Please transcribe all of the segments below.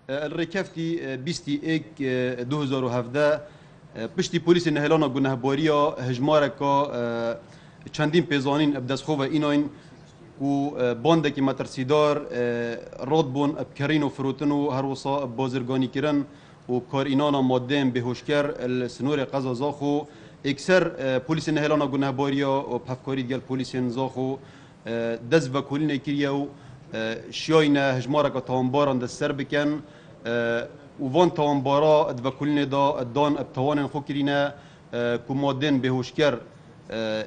الركفتي بيستي ايك 2017 پشتی پلیس نهلانا گنهباریا هجمارکا چندین پیزانین ابدسخوه ایناین و باندکی مترسیدار راد بون ابکرین و فروتن و هر وصا بازرگانی کرن و کار اینانا مادیم بهوشکر السنور قضا زاخو اکثر پلیس نهلانا گنهباریا و پفکاری دیگل پلیس زاخو دست و کلین کریه و شیاین هجمارکا تانباران دست سر بکن و وان تانبارا ادوکلین دا دان ابتوان خو کرینا که مادین بهوشکر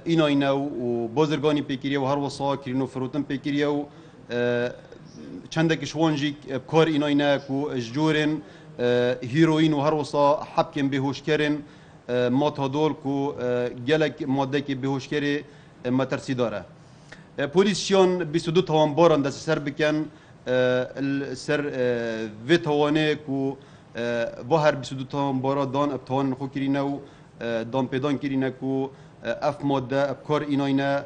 اینا و بازرگانی پیکریه و هر وصا کرینو فروتن پیکریه و چندک شوانجی کار اینا که جورن هیروین و هر وصا حبکن بهوشکرن ماتادول که گلک ماده که بهوشکری مترسی داره پلیس شیان 22 تانباران دست سر بکن سر وی توانه که با هر 22 تانبارا دان ابتوان خو کرینه و دان پیدان کرینه که اف ماده ابکار ایناینه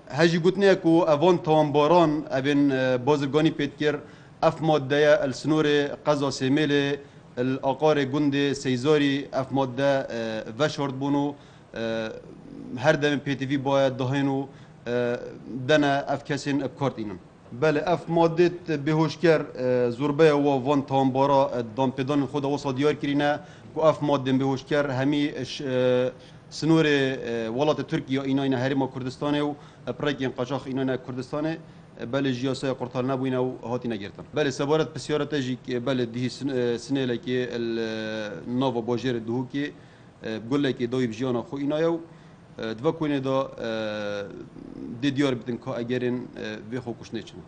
هجی گوتنه که اوان تانباران اوین بازرگانی پید کر اف ماده السنور قضا سیمیل الاقار گند سیزاری اف ماده وشورد بونو هر دم پی تی وی باید دهینو دنا اف کسین ابکارت اینن بله اف ماده بهوشکر زربه و وان تانبارا دان پیدان خود وصا دیار کرینه که اف ماده بهوشکر همی سنور ولات ترکیه اینا هریما کردستانه و پرکین قاچاق اینا کردستانه بله جیاسای قرطال نبوینه و هاتی نگرتن بله سبارت بسیارت جی بله دی سنه لکی ناوا باجر دهو که گله که دوی بجیانا خو اینا و دو کنه دا دی دیار بیتن که اگرین وی خو کشنه چنه